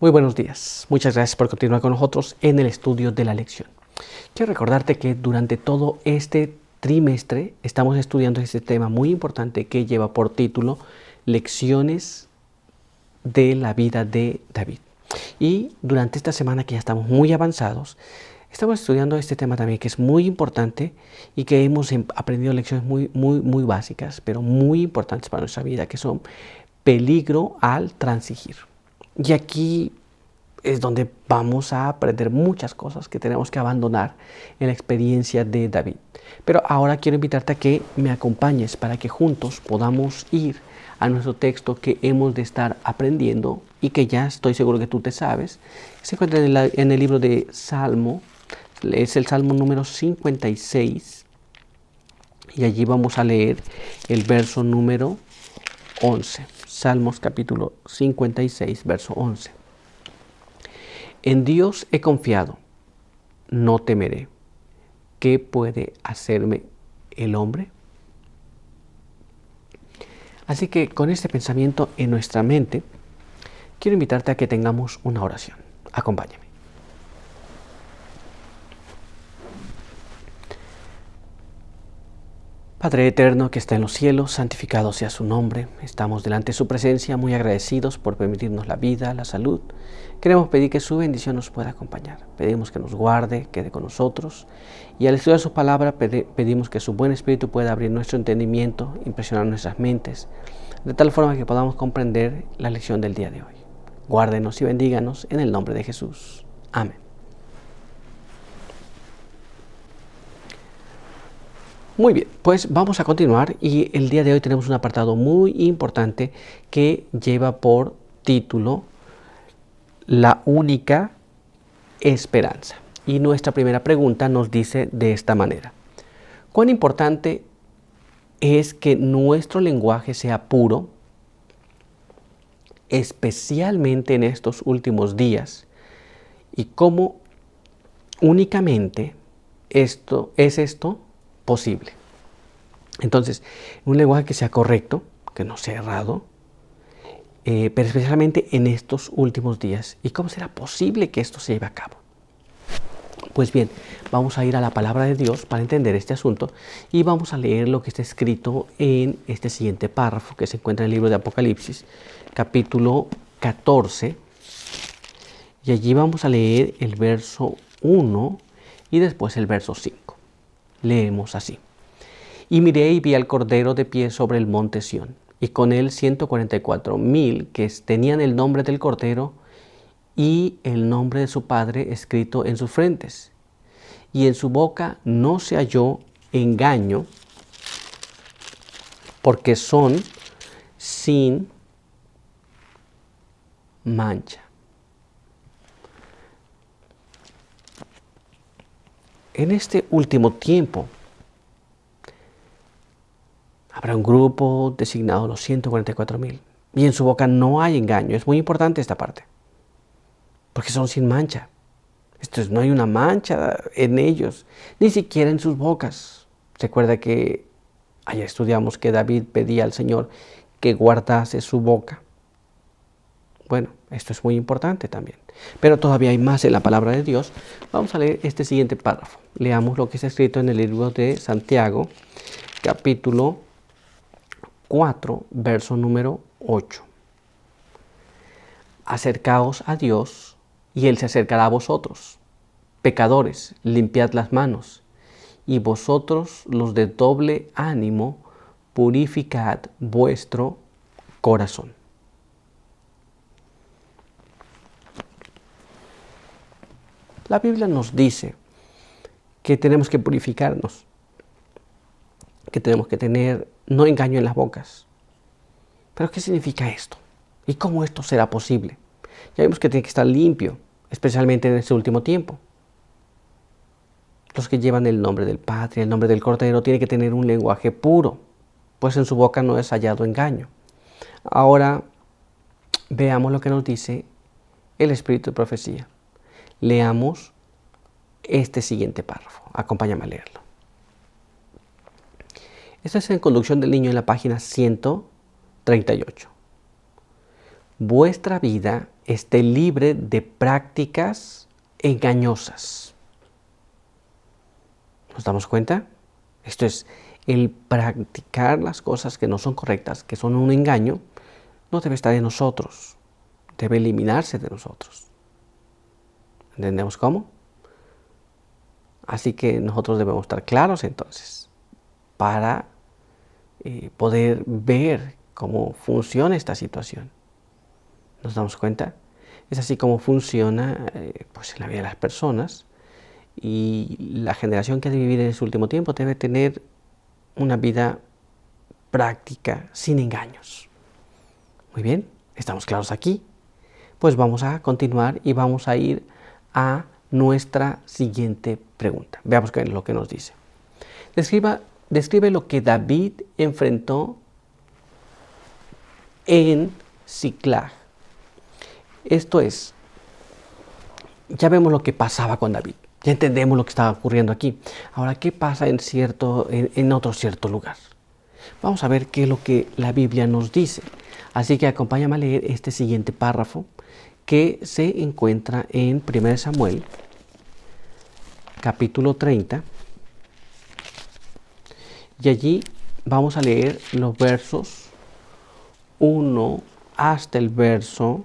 Muy buenos días. Muchas gracias por continuar con nosotros en el estudio de la lección. Quiero recordarte que durante todo este trimestre estamos estudiando este tema muy importante que lleva por título Lecciones de la vida de David. Y durante esta semana que ya estamos muy avanzados, estamos estudiando este tema también que es muy importante y que hemos aprendido lecciones muy básicas, pero muy importantes para nuestra vida, que son peligro al transigir. Y aquí es donde vamos a aprender muchas cosas que tenemos que abandonar en la experiencia de David. Pero ahora quiero invitarte a que me acompañes para que juntos podamos ir a nuestro texto que hemos de estar aprendiendo y que ya estoy seguro que tú te sabes. Se encuentra en el libro de Salmo, es el Salmo número 56 y allí vamos a leer el verso número 11. Salmos capítulo 56, verso 11. En Dios he confiado, no temeré. ¿Qué puede hacerme el hombre? Así que con este pensamiento en nuestra mente, quiero invitarte a que tengamos una oración. Acompáñame. Padre eterno que está en los cielos, santificado sea su nombre. Estamos delante de su presencia muy agradecidos por permitirnos la vida, la salud. Queremos pedir que su bendición nos pueda acompañar. Pedimos que nos guarde, quede con nosotros. Y al estudiar su palabra pedimos que su buen espíritu pueda abrir nuestro entendimiento, impresionar nuestras mentes, de tal forma que podamos comprender la lección del día de hoy. Guárdenos y bendíganos en el nombre de Jesús. Amén. Muy bien, pues vamos a continuar y el día de hoy tenemos un apartado muy importante que lleva por título La única esperanza. Y nuestra primera pregunta nos dice de esta manera: ¿cuán importante es que nuestro lenguaje sea puro, especialmente en estos últimos días? ¿Y cómo únicamente esto posible? Entonces, un lenguaje que sea correcto, que no sea errado, pero especialmente en estos últimos días. ¿Y cómo será posible que esto se lleve a cabo? Pues bien, vamos a ir a la palabra de Dios para entender este asunto y vamos a leer lo que está escrito en este siguiente párrafo que se encuentra en el libro de Apocalipsis, capítulo 14. Y allí vamos a leer el verso 1 y después el verso 5. Leemos así. Y miré y vi al Cordero de pie sobre el monte Sión, y con él 144,000 que tenían el nombre del Cordero y el nombre de su Padre escrito en sus frentes. Y en su boca no se halló engaño, porque son sin mancha. En este último tiempo, habrá un grupo designado los 144,000. Y en su boca no hay engaño. Es muy importante esta parte. Porque son sin mancha. No hay una mancha en ellos. Ni siquiera en sus bocas. Recuerda que ayer estudiamos que David pedía al Señor que guardase su boca. Bueno, esto es muy importante también. Pero todavía hay más en la palabra de Dios. Vamos a leer este siguiente párrafo. Leamos lo que está escrito en el libro de Santiago, capítulo 4, verso número 8. Acercaos a Dios y Él se acercará a vosotros. Pecadores, limpiad las manos. Y vosotros, los de doble ánimo, purificad vuestro corazón. La Biblia nos dice que tenemos que purificarnos, que tenemos que tener no engaño en las bocas. ¿Pero qué significa esto? ¿Y cómo esto será posible? Ya vimos que tiene que estar limpio, especialmente en este último tiempo. Los que llevan el nombre del Padre, el nombre del Cordero, tienen que tener un lenguaje puro, pues en su boca no es hallado engaño. Ahora veamos lo que nos dice el Espíritu de Profecía. Leamos este siguiente párrafo. Acompáñame a leerlo. Esto es en Conducción del Niño en la página 138. vuestra vida esté libre de prácticas engañosas. ¿Nos damos cuenta? Esto es, el practicar las cosas que no son correctas, que son un engaño, no debe estar en nosotros, debe eliminarse de nosotros. ¿Entendemos cómo? Así que nosotros debemos estar claros entonces para poder ver cómo funciona esta situación. ¿Nos damos cuenta? Es así como funciona pues en la vida de las personas, y la generación que ha de vivir en ese último tiempo debe tener una vida práctica sin engaños. Muy bien, ¿estamos claros aquí? Pues vamos a continuar y vamos a ir a nuestra siguiente pregunta. Veamos qué es lo que nos dice. Describe lo que David enfrentó en Ziklag. Esto es, ya vemos lo que pasaba con David. Ya entendemos lo que estaba ocurriendo aquí. Ahora, ¿qué pasa en otro cierto lugar? Vamos a ver qué es lo que la Biblia nos dice. Así que acompáñame a leer este siguiente párrafo que se encuentra en 1 Samuel, capítulo 30. Y allí vamos a leer los versos 1 hasta el verso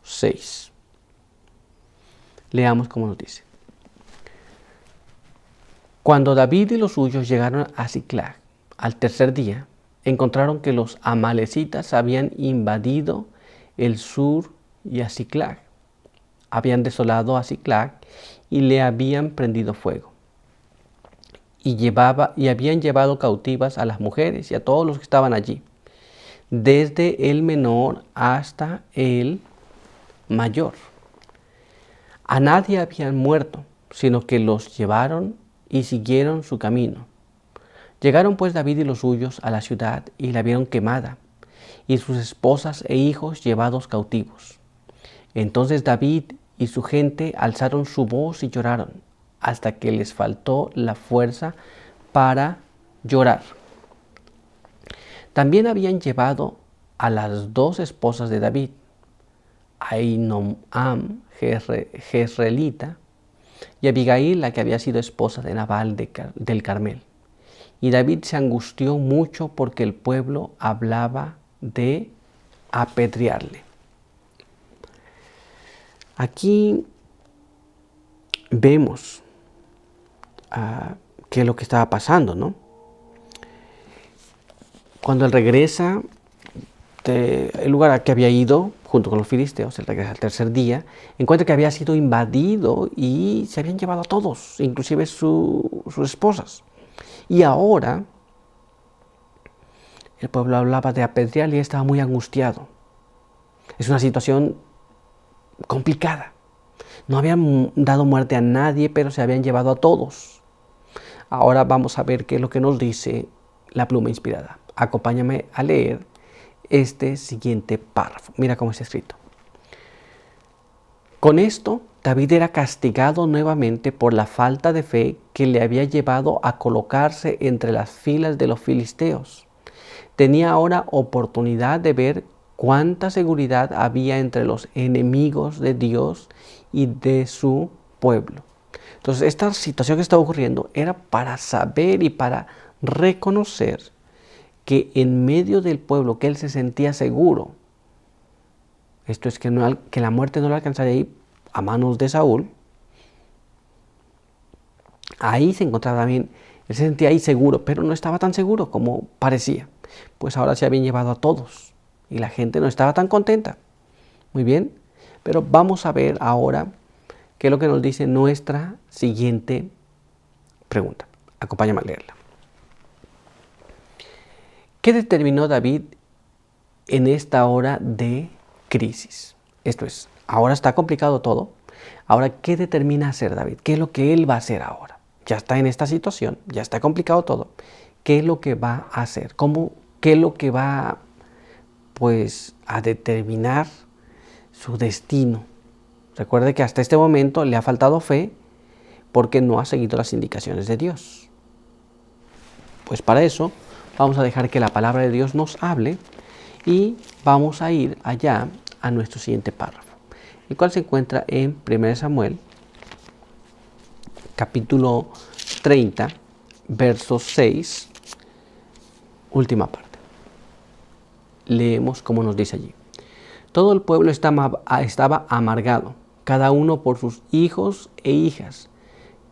6. Leamos cómo nos dice. Cuando David y los suyos llegaron a Ziklag, al tercer día, encontraron que los amalecitas habían invadido el sur y a Ziklag. Habían desolado a Ziklag y le habían prendido fuego. Y habían llevado cautivas a las mujeres y a todos los que estaban allí, desde el menor hasta el mayor. A nadie habían muerto, sino que los llevaron y siguieron su camino. Llegaron pues David y los suyos a la ciudad y la vieron quemada, y sus esposas e hijos llevados cautivos. Entonces David y su gente alzaron su voz y lloraron, hasta que les faltó la fuerza para llorar. También habían llevado a las dos esposas de David, Ahinoam jezreelita, y Abigail, la que había sido esposa de Nabal del Carmel. Y David se angustió mucho porque el pueblo hablaba de apedrearle. Aquí vemos qué es lo que estaba pasando, ¿no? Cuando él regresa del lugar a que había ido junto con los filisteos, él regresa al tercer día, encuentra que había sido invadido y se habían llevado a todos, inclusive sus esposas. Y ahora el pueblo hablaba de apedrearle y estaba muy angustiado. Es una situación complicada. No habían dado muerte a nadie, pero se habían llevado a todos. Ahora vamos a ver qué es lo que nos dice la pluma inspirada. Acompáñame a leer este siguiente párrafo. Mira cómo está escrito. Con esto, David era castigado nuevamente por la falta de fe que le había llevado a colocarse entre las filas de los filisteos. Tenía ahora oportunidad de ver cuánta seguridad había entre los enemigos de Dios y de su pueblo. Entonces, esta situación que estaba ocurriendo era para saber y para reconocer que en medio del pueblo que él se sentía seguro, esto es que la muerte no le alcanzaría ahí a manos de Saúl, ahí se encontraba también, él se sentía ahí seguro, pero no estaba tan seguro como parecía. Pues ahora se habían llevado a todos y la gente no estaba tan contenta. Muy bien, pero vamos a ver ahora qué es lo que nos dice nuestra siguiente pregunta. Acompáñame a leerla. ¿Qué determinó David en esta hora de crisis? Esto es, ahora está complicado todo. Ahora, ¿qué determina hacer David? ¿Qué es lo que él va a hacer ahora? Ya está en esta situación, ya está complicado todo. ¿Qué es lo que va a hacer? ¿Qué es lo que va pues a determinar su destino? Recuerde que hasta este momento le ha faltado fe porque no ha seguido las indicaciones de Dios. Pues para eso vamos a dejar que la palabra de Dios nos hable y vamos a ir allá a nuestro siguiente párrafo, el cual se encuentra en 1 Samuel, capítulo 30, verso 6, última parte. Leemos como nos dice allí. Todo el pueblo estaba amargado, cada uno por sus hijos e hijas,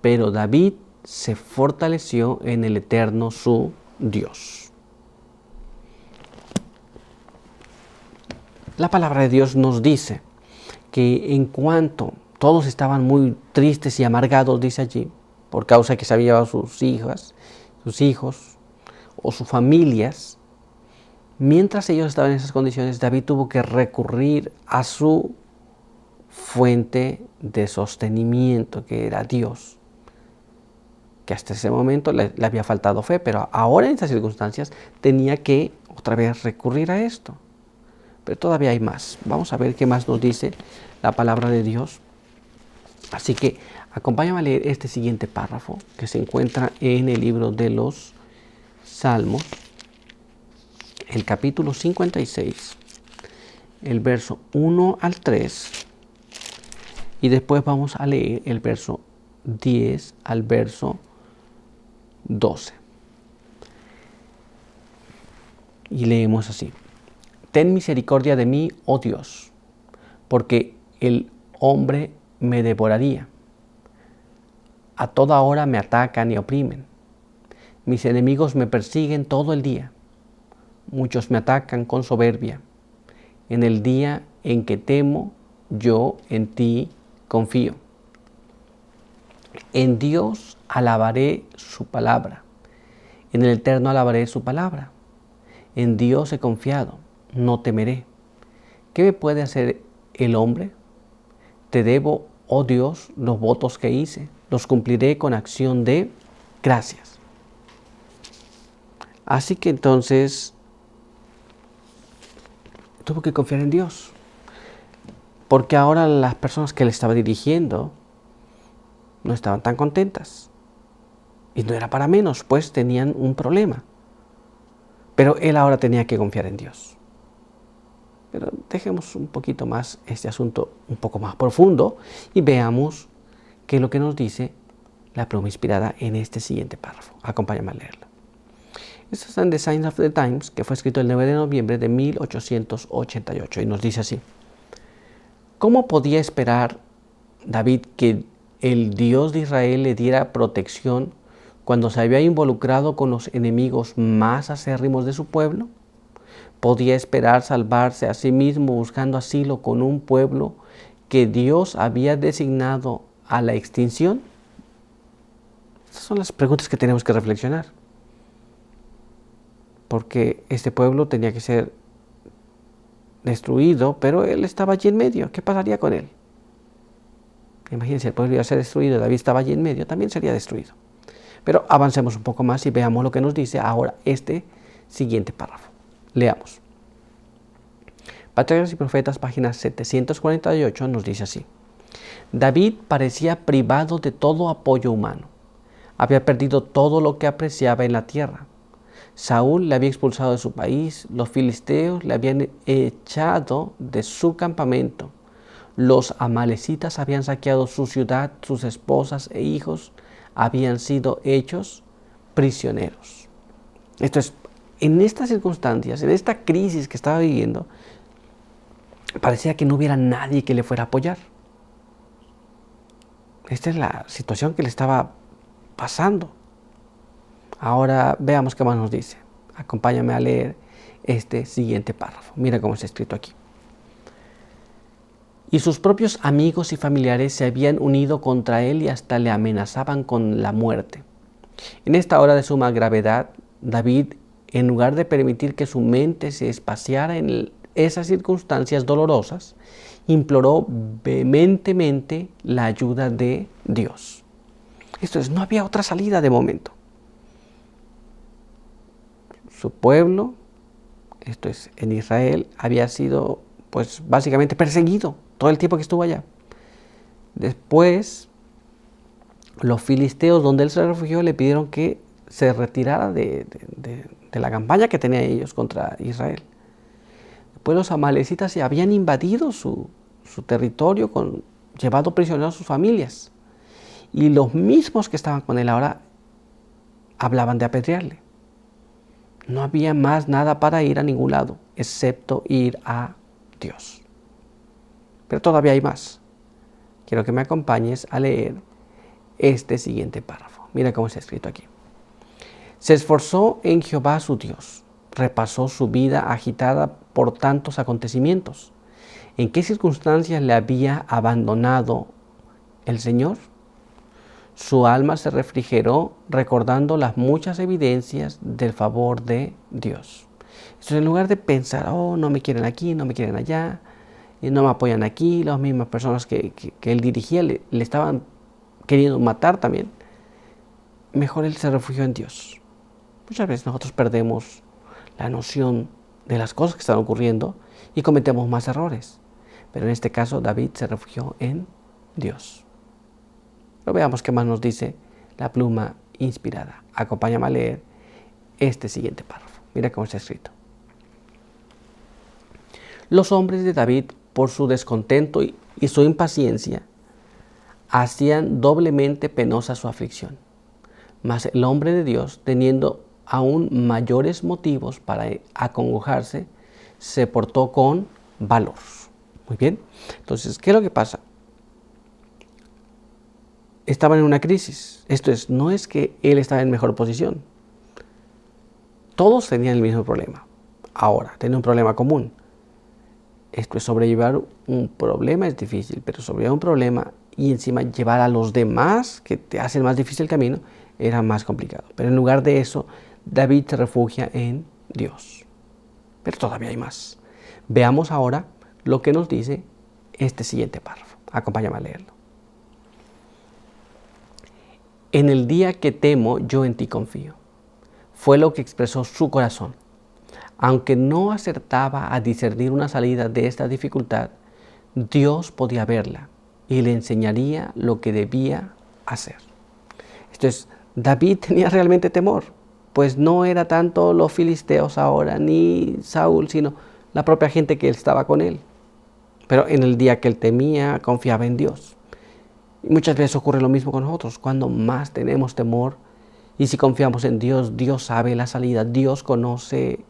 pero David se fortaleció en el Eterno su Dios. La palabra de Dios nos dice que en cuanto todos estaban muy tristes y amargados, dice allí, por causa de que se habían llevado sus hijas, sus hijos o sus familias, mientras ellos estaban en esas condiciones, David tuvo que recurrir a su fuente de sostenimiento, que era Dios, que hasta ese momento le había faltado fe, pero ahora en estas circunstancias tenía que otra vez recurrir a esto. Pero todavía hay más. Vamos a ver qué más nos dice la palabra de Dios. Así que acompáñame a leer este siguiente párrafo que se encuentra en el libro de los Salmos, el capítulo 56, el verso 1 al 3, y después vamos a leer el verso 10 al verso 12. Y leemos así. Ten misericordia de mí, oh Dios, porque el hombre me devoraría. A toda hora me atacan y oprimen. Mis enemigos me persiguen todo el día. Muchos me atacan con soberbia. En el día en que temo, yo en ti confío. En Dios alabaré su palabra. En el Eterno alabaré su palabra. En Dios he confiado, no temeré. ¿Qué me puede hacer el hombre? Te debo, oh Dios, los votos que hice. Los cumpliré con acción de gracias. Así que entonces tuvo que confiar en Dios. Porque ahora las personas que le estaba dirigiendo no estaban tan contentas. Y no era para menos, pues tenían un problema. Pero él ahora tenía que confiar en Dios. Pero dejemos un poquito más este asunto un poco más profundo y veamos qué es lo que nos dice la pluma inspirada en este siguiente párrafo. Acompáñame a leerlo. Esto está en The Signs of the Times, que fue escrito el 9 de noviembre de 1888 y nos dice así. ¿Cómo podía esperar David que el Dios de Israel le diera protección cuando se había involucrado con los enemigos más acérrimos de su pueblo? ¿Podía esperar salvarse a sí mismo buscando asilo con un pueblo que Dios había designado a la extinción? Estas son las preguntas que tenemos que reflexionar. Porque este pueblo tenía que ser destruido, pero él estaba allí en medio. ¿Qué pasaría con él? Imagínense, el pueblo iba a ser destruido, David estaba allí en medio, también sería destruido. Pero avancemos un poco más y veamos lo que nos dice ahora este siguiente párrafo. Leamos. Patriarcas y Profetas, página 748, nos dice así. David parecía privado de todo apoyo humano. Había perdido todo lo que apreciaba en la tierra. Saúl le había expulsado de su país, los filisteos le habían echado de su campamento. Los amalecitas habían saqueado su ciudad, sus esposas e hijos habían sido hechos prisioneros. Esto es, en estas circunstancias, en esta crisis que estaba viviendo, parecía que no hubiera nadie que le fuera a apoyar. Esta es la situación que le estaba pasando. Ahora veamos qué más nos dice. Acompáñame a leer este siguiente párrafo. Mira cómo está escrito aquí. Y sus propios amigos y familiares se habían unido contra él y hasta le amenazaban con la muerte. En esta hora de suma gravedad, David, en lugar de permitir que su mente se espaciara en esas circunstancias dolorosas, imploró vehementemente la ayuda de Dios. Esto es, no había otra salida de momento. Su pueblo, esto es, en Israel, había sido, pues, básicamente perseguido todo el tiempo que estuvo allá. Después, los filisteos, donde él se refugió, le pidieron que se retirara de la campaña que tenían ellos contra Israel. pues los amalecitas se habían invadido su territorio, llevado prisioneros a sus familias. Y los mismos que estaban con él ahora hablaban de apedrearle. No había más nada para ir a ningún lado, excepto ir a Dios. Pero todavía hay más. Quiero que me acompañes a leer este siguiente párrafo. Mira cómo está escrito aquí. Se esforzó en Jehová su Dios. Repasó su vida agitada por tantos acontecimientos. ¿En qué circunstancias le había abandonado el Señor? Su alma se refrigeró recordando las muchas evidencias del favor de Dios. Entonces, en lugar de pensar, oh, no me quieren aquí, no me quieren allá, y no me apoyan aquí, las mismas personas que él dirigía le estaban queriendo matar también, mejor él se refugió en Dios. Muchas veces nosotros perdemos la noción de las cosas que están ocurriendo y cometemos más errores. Pero en este caso David se refugió en Dios. Pero veamos qué más nos dice la pluma inspirada. Acompáñame a leer este siguiente párrafo. Mira cómo está escrito. Los hombres de David, por su descontento y su impaciencia, hacían doblemente penosa su aflicción. Mas el hombre de Dios, teniendo aún mayores motivos para acongojarse, se portó con valor. Muy bien. Entonces, ¿qué es lo que pasa? Estaban en una crisis. Esto es, no es que él estaba en mejor posición. Todos tenían el mismo problema. Ahora, tenían un problema común. Esto es, sobrellevar un problema es difícil, pero sobrellevar un problema y encima llevar a los demás, que te hacen más difícil el camino, era más complicado. Pero en lugar de eso, David se refugia en Dios. Pero todavía hay más. Veamos ahora lo que nos dice este siguiente párrafo. Acompáñame a leerlo. En el día que temo, yo en ti confío. Fue lo que expresó su corazón. Aunque no acertaba a discernir una salida de esta dificultad, Dios podía verla y le enseñaría lo que debía hacer. Esto es, David tenía realmente temor, pues no era tanto los filisteos ahora, ni Saúl, sino la propia gente que estaba con él. Pero en el día que él temía, confiaba en Dios. Y muchas veces ocurre lo mismo con nosotros, cuando más tenemos temor, y si confiamos en Dios, Dios sabe la salida, Dios conoce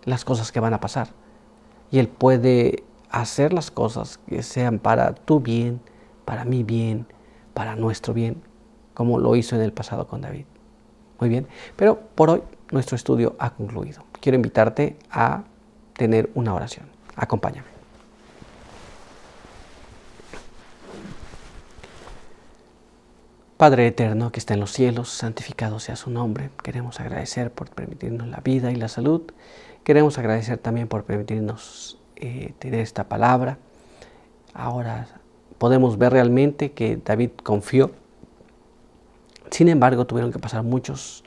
las cosas que van a pasar. Y Él puede hacer las cosas que sean para tu bien, para mi bien, para nuestro bien, como lo hizo en el pasado con David. Muy bien, pero por hoy nuestro estudio ha concluido. Quiero invitarte a tener una oración. Acompáñame. Padre eterno que está en los cielos, santificado sea su nombre. Queremos agradecer por permitirnos la vida y la salud. Queremos agradecer también por permitirnos tener esta palabra. Ahora podemos ver realmente que David confió. Sin embargo, tuvieron que pasar muchos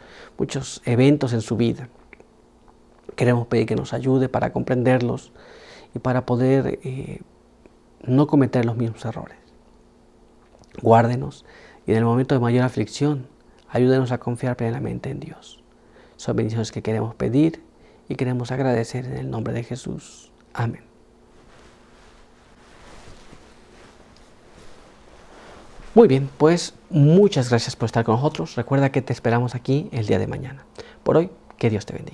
eventos en su vida. Queremos pedir que nos ayude para comprenderlos y para poder no cometer los mismos errores. Guárdenos y en el momento de mayor aflicción, ayúdenos a confiar plenamente en Dios. Son bendiciones que queremos pedir y queremos agradecer en el nombre de Jesús. Amén. Muy bien, pues muchas gracias por estar con nosotros. Recuerda que te esperamos aquí el día de mañana. Por hoy, que Dios te bendiga.